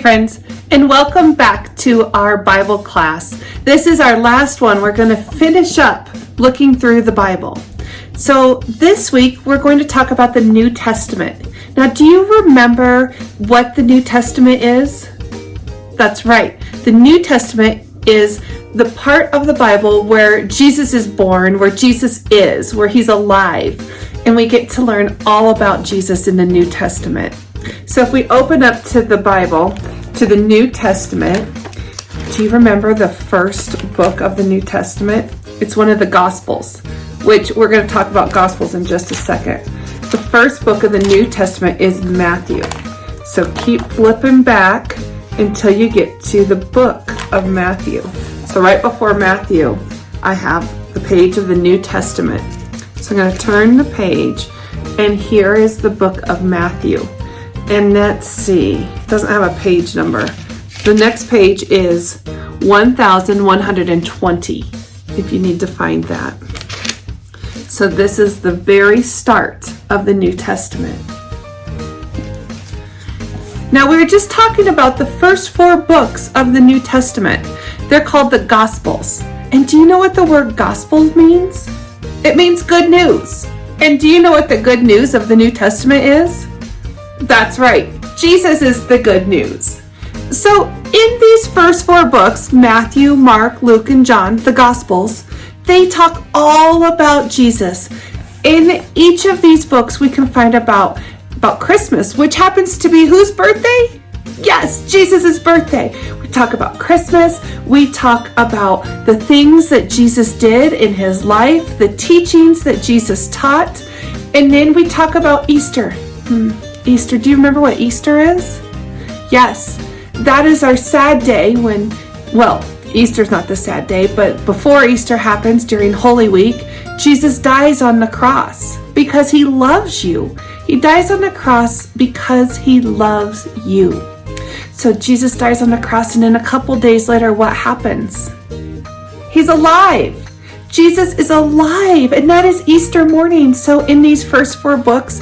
friends, and welcome back to our Bible class. This is our last one. We're going to finish up looking through the Bible. So this week, we're going to talk about the New Testament. Now, do you remember what the New Testament is? That's right. The New Testament is the part of the Bible where Jesus is born, where Jesus is, where he's alive, and we get to learn all about Jesus in the New Testament. So if we open up to the Bible, to the New Testament, do you remember the first book of the New Testament? It's one of the Gospels, which we're going to talk about Gospels in just a second. The first book of the New Testament is Matthew. So keep flipping back until you get to the book of Matthew. So right before Matthew, I have the page of the New Testament. So I'm going to turn the page, and here is the book of Matthew. And let's see, it doesn't have a page number. The next page is 1120, if you need to find that. So this is the very start of the New Testament. Now we were just talking about the first 4 books of the New Testament. They're called the Gospels. And do you know what the word gospel means? It means good news. And do you know what the good news of the New Testament is? That's right. Jesus is the good news. So in these first 4 books, Matthew, Mark, Luke, and John, the Gospels, they talk all about Jesus. In each of these books, we can find about Christmas, which happens to be whose birthday? Yes, Jesus' birthday. We talk about Christmas. We talk about the things that Jesus did in his life, the teachings that Jesus taught, and then we talk about Easter. Easter. Do you remember what Easter is? Yes, that is our sad day when, well, Easter's not the sad day, but before Easter happens during Holy Week, Jesus dies on the cross because he loves you. He dies on the cross because he loves you. So Jesus dies on the cross, and then a couple days later, what happens? He's alive. Jesus is alive, and that is Easter morning. So in these first 4 books,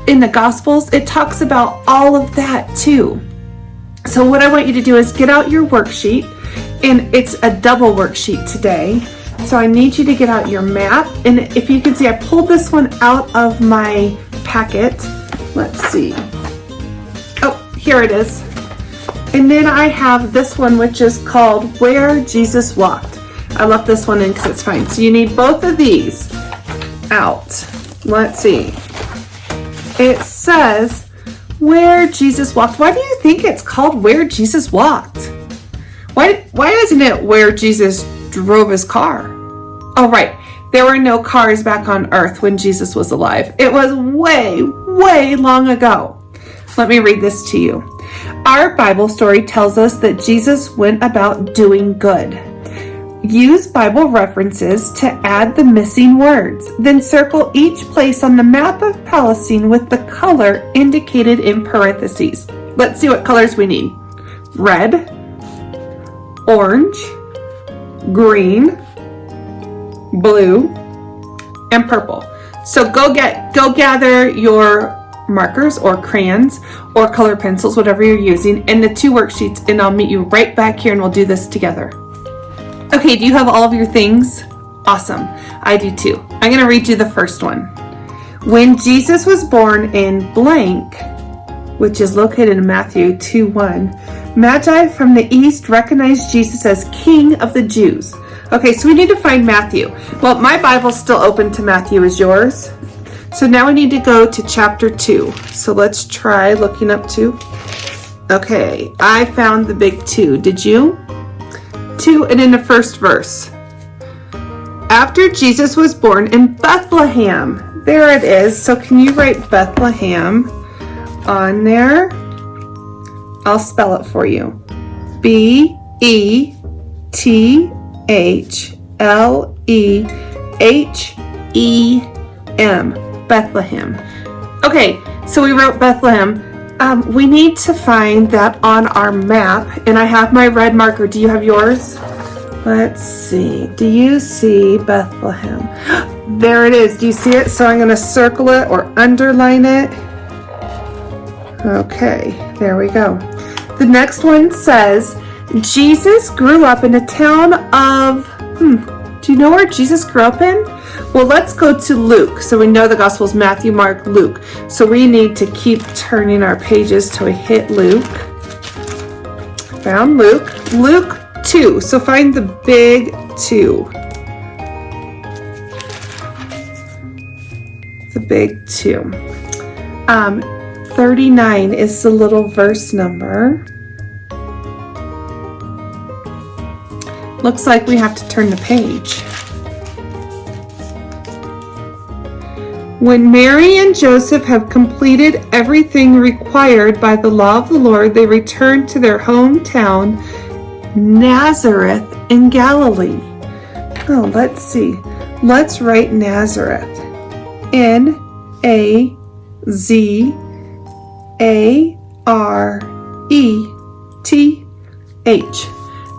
in the Gospels, it talks about all of that too. So what I want you to do is get out your worksheet, and it's a double worksheet today. So I need you to get out your map, and if you can see, I pulled this one out of my packet. Let's see. Oh, here it is. And then I have this one, which is called Where Jesus Walked. I left this one in because it's fine. So you need both of these out. Let's see. It says Where Jesus Walked. Why do you think it's called Where Jesus Walked? Why isn't it Where Jesus drove his car? Oh, right. There were no cars back on earth when Jesus was alive. It was way, way long ago. Let me read this to you. Our Bible story tells us that Jesus went about doing good. Use Bible references to add the missing words. Then circle each place on the map of Palestine with the color indicated in parentheses. Let's see what colors we need. Red, orange, green, blue, and purple. So go gather your markers or crayons or color pencils, whatever you're using, and the 2 worksheets, and I'll meet you right back here and we'll do this together. Okay, do you have all of your things? Awesome. I do too. I'm going to read you the first one. When Jesus was born in blank, which is located in Matthew 2:1, Magi from the east recognized Jesus as King of the Jews. Okay, so we need to find Matthew. Well, my Bible's still open to Matthew. Is yours? So now we need to go to chapter 2. So let's try looking up 2. Okay, I found the big 2. Did you? 2, and in the first verse. After Jesus was born in Bethlehem. There it is. So can you write Bethlehem on there? I'll spell it for you. Bethlehem. Bethlehem. Okay, so we wrote Bethlehem. We need to find that on our map, and I have my red marker. Do you have yours? Let's see. Do you see Bethlehem? There it is. Do you see it? So I'm going to circle it or underline it. Okay, there we go. The next one says, Jesus grew up in a town of, do you know where Jesus grew up in? Well, let's go to Luke. So we know the Gospels, Matthew, Mark, Luke. So we need to keep turning our pages till we hit Luke. Found Luke. Luke 2. So find the big 2. The big 2. 39 is the little verse number. Looks like we have to turn the page. When Mary and Joseph have completed everything required by the law of the Lord, they return to their hometown, Nazareth in Galilee. Oh, let's see. Let's write Nazareth. N-A-Z-A-R-E-T-H.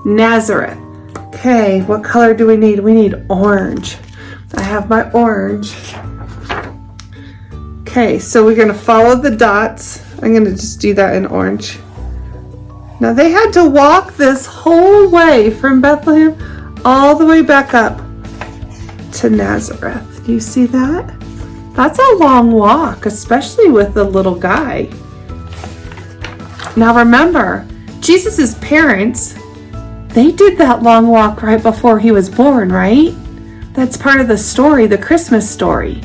Nazareth. Okay, what color do we need? We need orange. I have my orange. Okay, so we're going to follow the dots. I'm going to just do that in orange. Now they had to walk this whole way from Bethlehem all the way back up to Nazareth. Do you see that? That's a long walk, especially with the little guy. Now remember, Jesus' parents, they did that long walk right before he was born, right? That's part of the story, the Christmas story.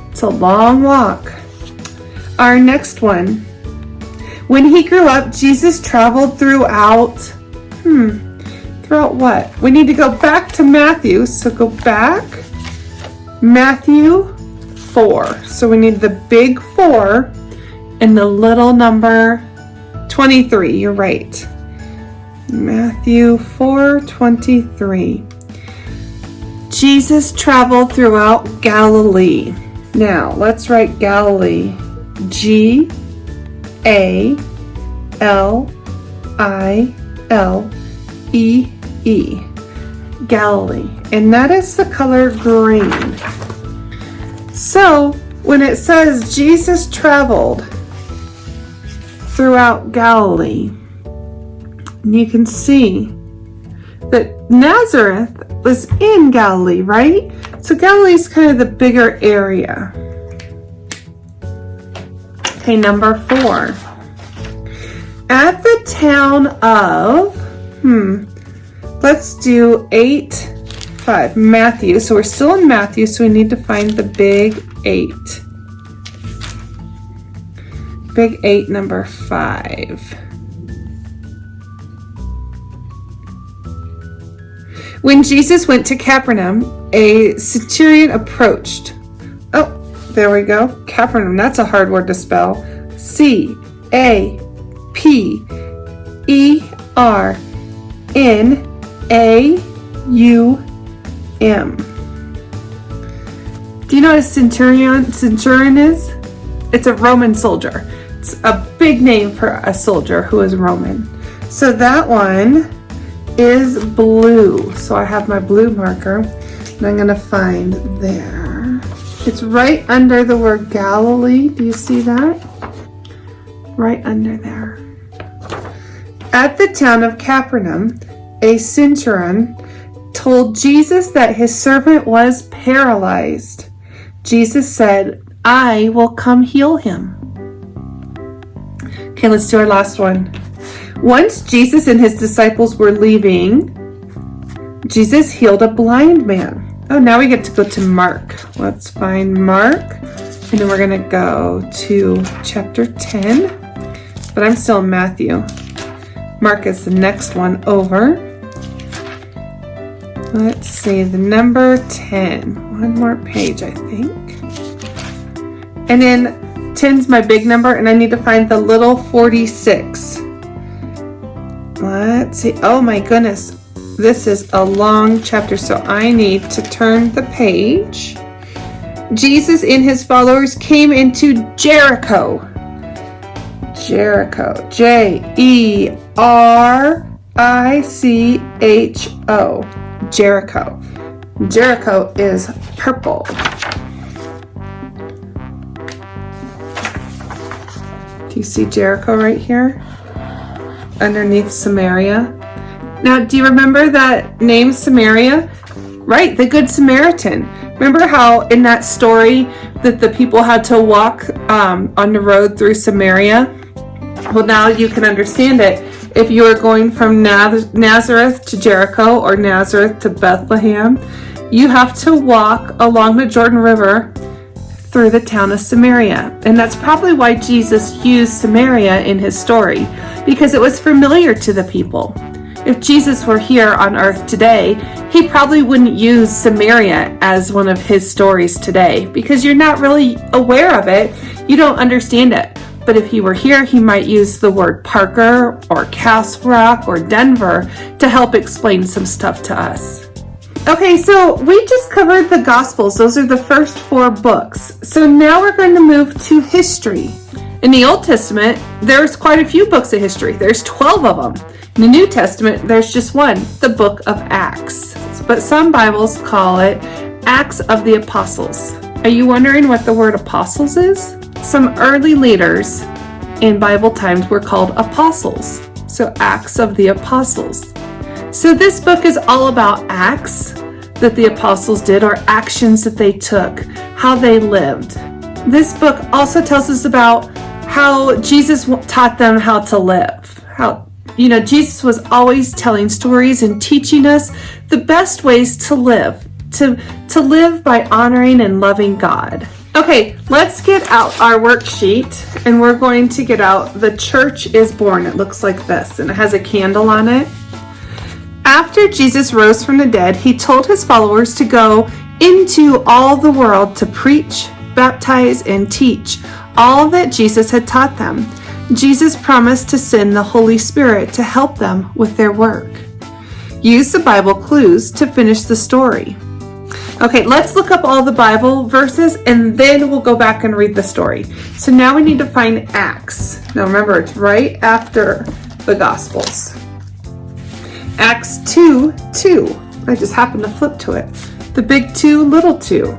It's a long walk. Our next one. When he grew up, Jesus traveled throughout what? We need to go back to Matthew. So go back. Matthew 4. So we need the big 4 and the little number 23. You're right. Matthew 4:23. Jesus traveled throughout Galilee. Now, let's write Galilee. G-A-L-I-L-E-E. Galilee. And that is the color green. So, when it says Jesus traveled throughout Galilee, you can see that Nazareth was in Galilee, right? So Galilee is kind of the bigger area. Okay, number 4. At the town of, let's do 8:5. Matthew. So we're still in Matthew, so we need to find the big 8. Big 8, number 5. When Jesus went to Capernaum, a centurion approached. Oh, there we go. Capernaum, that's a hard word to spell. C-A-P-E-R-N-A-U-M. Do you know what a centurion is? It's a Roman soldier. It's a big name for a soldier who is Roman. So that one is blue. So I have my blue marker and I'm going to find there. It's right under the word Galilee. Do you see that? Right under there. At the town of Capernaum, a centurion told Jesus that his servant was paralyzed. Jesus said, I will come heal him. Okay, let's do our last one. Once Jesus and his disciples were leaving, Jesus healed a blind man. Oh, now we get to go to Mark. Let's find Mark. And then we're going to go to chapter 10. But I'm still in Matthew. Mark is the next one over. Let's see, the number 10. One more page, I think. And then 10's my big number, and I need to find the little 46. Let's see. Oh my goodness. This is a long chapter, so I need to turn the page. Jesus and his followers came into Jericho. Jericho. J-E-R-I-C-H-O. Jericho. Jericho is purple. Do you see Jericho right here? underneath Samaria. Now, do you remember that name Samaria? Right, the Good Samaritan. Remember how in that story that the people had to walk on the road through Samaria? Well, now you can understand it. If you are going from Nazareth to Jericho or Nazareth to Bethlehem, you have to walk along the Jordan River through the town of Samaria. And that's probably why Jesus used Samaria in his story, because it was familiar to the people. If Jesus were here on earth today, he probably wouldn't use Samaria as one of his stories today, because you're not really aware of it. You don't understand it. But if he were here, he might use the word Parker or Castle Rock or Denver to help explain some stuff to us. Okay, so we just covered the Gospels. Those are the first 4 books. So now we're going to move to history. In the Old Testament, there's quite a few books of history. There's 12 of them. In the New Testament, there's just one, the book of Acts. But some Bibles call it Acts of the Apostles. Are you wondering what the word apostles is? Some early leaders in Bible times were called apostles. So Acts of the Apostles. So this book is all about acts that the apostles did, or actions that they took, how they lived. This book also tells us about how Jesus taught them how to live. Jesus was always telling stories and teaching us the best ways to live, to live by honoring and loving God. Okay, let's get out our worksheet, and we're going to get out The Church is Born. It looks like this, and it has a candle on it. After Jesus rose from the dead, he told his followers to go into all the world to preach, baptize, and teach all that Jesus had taught them. Jesus promised to send the Holy Spirit to help them with their work. Use the Bible clues to finish the story. Okay, let's look up all the Bible verses and then we'll go back and read the story. So now we need to find Acts. Now remember, it's right after the Gospels. Acts 2:2. I just happened to flip to it. The big 2, little 2.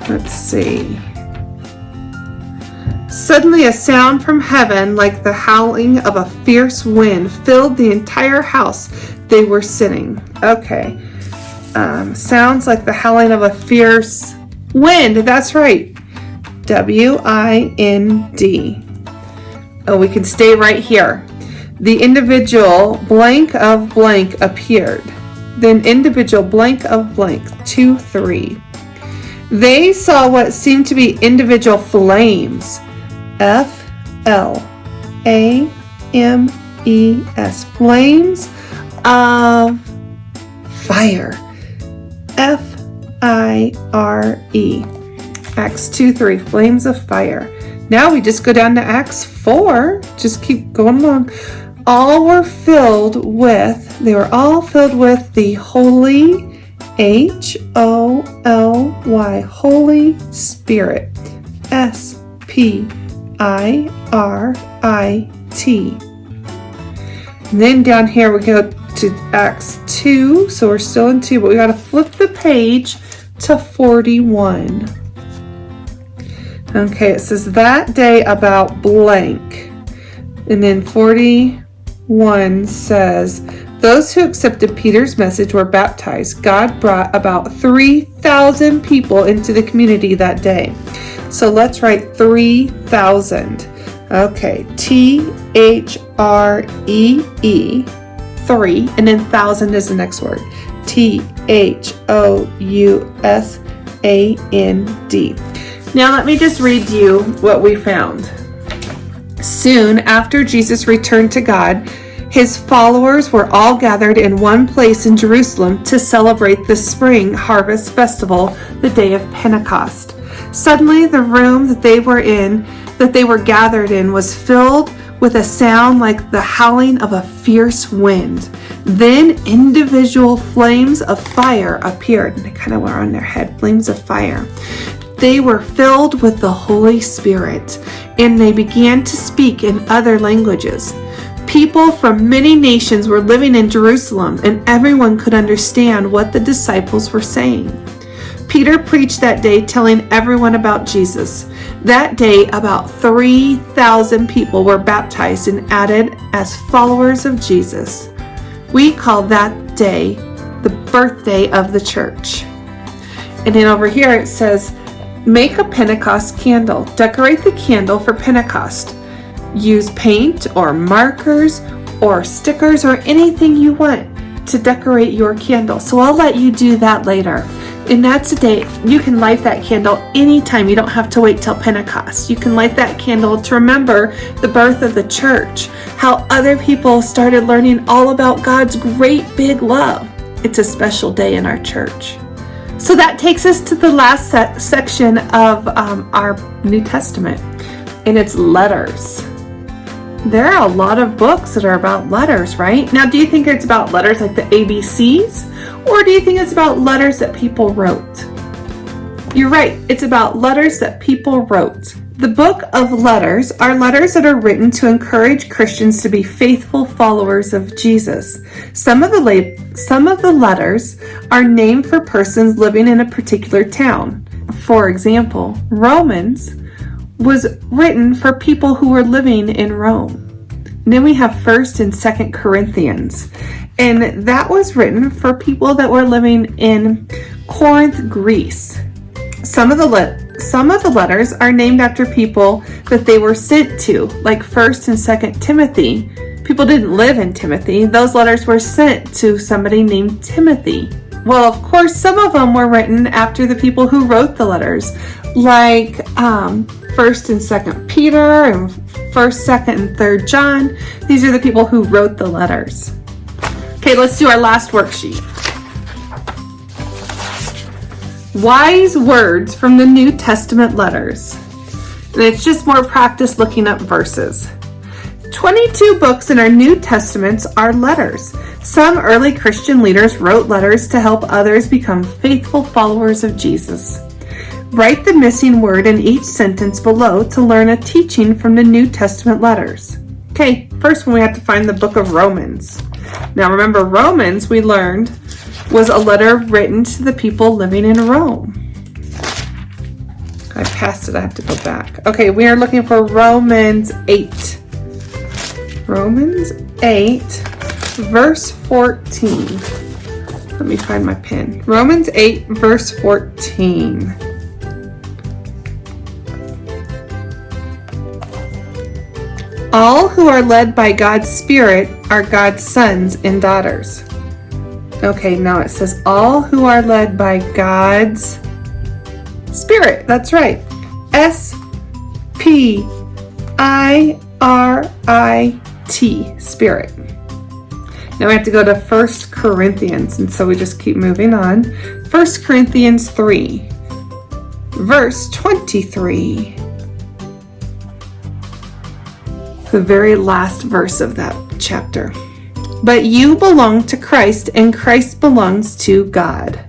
Let's see. Suddenly a sound from heaven like the howling of a fierce wind filled the entire house they were sitting. Okay. Sounds like the howling of a fierce wind. That's right. W-I-N-D. Oh, we can stay right here. The individual blank of blank appeared. Then individual blank of blank, 2, 3. They saw what seemed to be individual flames. F-L-A-M-E-S. Flames of fire. F-I-R-E. Acts 2:3. Flames of fire. Now we just go down to Acts 4. Just keep going along. They were all filled with the Holy, H-O-L-Y, Holy Spirit, S-P-I-R-I-T. And then down here we go to Acts 2, so we're still in 2, but we got to flip the page to 41. Okay, it says that day about blank. And then 41 says, those who accepted Peter's message were baptized. God brought about 3,000 people into the community that day. So let's write 3,000. Okay, T-H-R-E-E, 3, and then 1,000 is the next word. T-H-O-U-S-A-N-D. Now let me just read you what we found. Soon after Jesus returned to God, his followers were all gathered in one place in Jerusalem to celebrate the spring harvest festival, the day of Pentecost. Suddenly the room that they were gathered in was filled with a sound like the howling of a fierce wind. Then individual flames of fire appeared, and they kind of were on their head, flames of fire. They were filled with the Holy Spirit, and they began to speak in other languages. People from many nations were living in Jerusalem, and everyone could understand what the disciples were saying. Peter preached that day, telling everyone about Jesus. That day, about 3,000 people were baptized and added as followers of Jesus. We call that day the birthday of the church. And then over here it says, make a Pentecost candle. Decorate the candle for Pentecost. Use paint or markers or stickers or anything you want to decorate your candle. So I'll let you do that later. And that's a day you can light that candle anytime. You don't have to wait till Pentecost. You can light that candle to remember the birth of the church, how other people started learning all about God's great big love. It's a special day in our church. So that takes us to the last section of our New Testament, and it's letters. There are a lot of books that are about letters, right? Now, do you think it's about letters like the ABCs? Or do you think it's about letters that people wrote? You're right, it's about letters that people wrote. The book of letters are letters that are written to encourage Christians to be faithful followers of Jesus. Some of the letters are named for persons living in a particular town. For example, Romans was written for people who were living in Rome. And then we have 1st and 2nd Corinthians. And that was written for people that were living in Corinth, Greece. Some of the letters are named after people that they were sent to, like 1st and 2nd Timothy. People didn't live in Timothy. Those letters were sent to somebody named Timothy. Well, of course, some of them were written after the people who wrote the letters, like 1st and 2nd Peter and 1st, 2nd, and 3rd John. These are the people who wrote the letters. Okay, let's do our last worksheet. Wise words from the New Testament letters. And it's just more practice looking up verses. 22 books in our New Testaments are letters. Some early Christian leaders wrote letters to help others become faithful followers of Jesus. Write the missing word in each sentence below to learn a teaching from the New Testament letters. Okay, first one we have to find the book of Romans. Now remember, Romans, we learned, was a letter written to the people living in Rome. I passed it, I have to go back. Okay, we are looking for Romans 8. Romans 8, verse 14. Let me find my pen. Romans 8, verse 14. All who are led by God's Spirit are God's sons and daughters. Okay, now it says all who are led by God's Spirit. That's right. S-P-I-R-I-T, Spirit. Now we have to go to 1 Corinthians, and so we just keep moving on. 1 Corinthians 3, verse 23. The very last verse of that chapter. But you belong to Christ, and Christ belongs to God.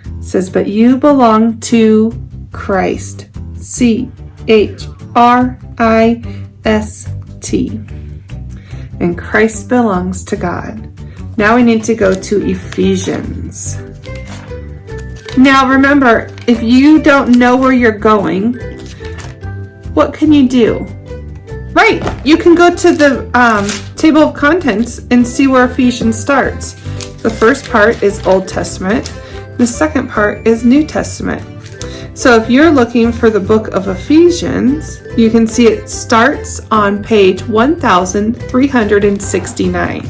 It says, but you belong to Christ. C-H-R-I-S-T. And Christ belongs to God. Now we need to go to Ephesians. Now remember, if you don't know where you're going, what can you do? Right, you can go to the table of contents and see where Ephesians starts. The first part is Old Testament. The second part is New Testament. So if you're looking for the book of Ephesians, you can see it starts on page 1369.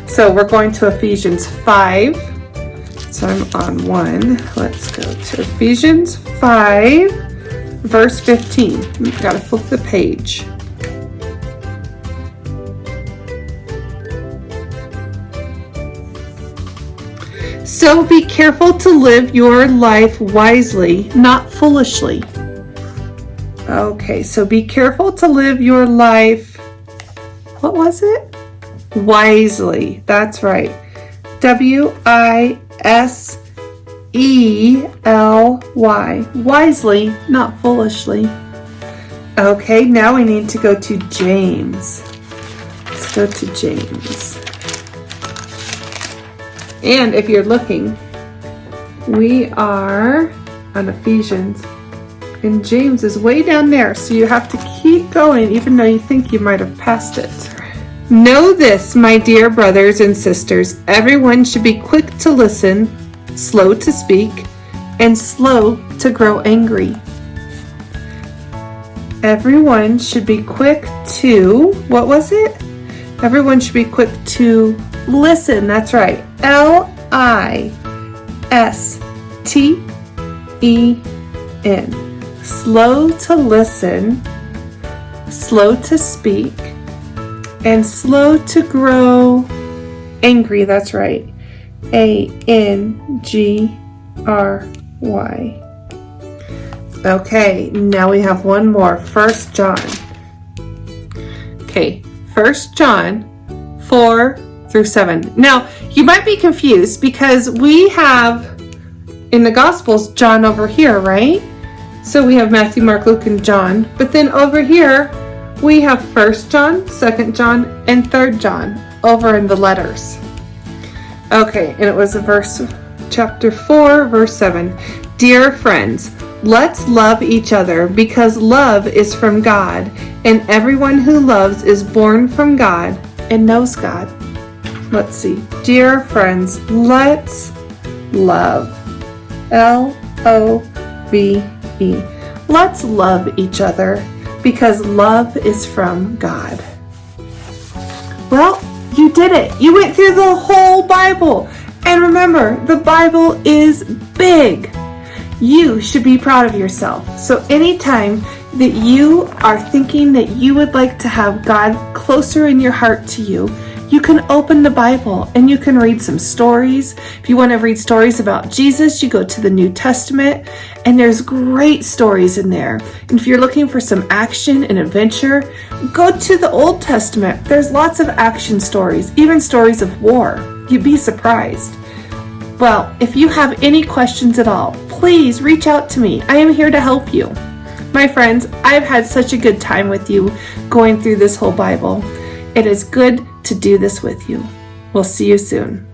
So we're going to Ephesians 5. So I'm on 1. Let's go to Ephesians 5, verse 15. You've got to flip the page. So be careful to live your life wisely, not foolishly. Okay, so be careful to live your life, what was it? Wisely. That's right. W-I-S-E-L-Y. Wisely, not foolishly. Okay, now we need to go to James. Let's go to James. And if you're looking, we are on Ephesians. And James is way down there, so you have to keep going even though you think you might have passed it. Know this, my dear brothers and sisters, everyone should be quick to listen, slow to speak, and slow to grow angry. Everyone should be quick to, what was it? Everyone should be quick to listen, that's right. L-I-S-T-E-N. Slow to listen, slow to speak, and slow to grow angry. That's right. A-N-G-R-Y. Okay, now we have one more. 1 John. Okay, 1 John 4-7. Now, you might be confused because we have in the Gospels John over here, right? So we have Matthew, Mark, Luke, and John. But then over here, we have 1 John, 2 John, and 3 John over in the letters. Okay, and it was chapter 4, verse 7. Dear friends, let's love each other because love is from God, and everyone who loves is born from God and knows God. Let's see. Dear friends, let's love. L-O-V-E. Let's love each other because love is from God. Well, you did it. You went through the whole Bible. And remember, the Bible is big. You should be proud of yourself. So anytime that you are thinking that you would like to have God closer in your heart to you, you can open the Bible and you can read some stories. If you want to read stories about Jesus, you go to the New Testament and there's great stories in there. And if you're looking for some action and adventure, go to the Old Testament. There's lots of action stories, even stories of war. You'd be surprised. Well, if you have any questions at all, please reach out to me. I am here to help you. My friends, I've had such a good time with you going through this whole Bible. It is good to do this with you. We'll see you soon.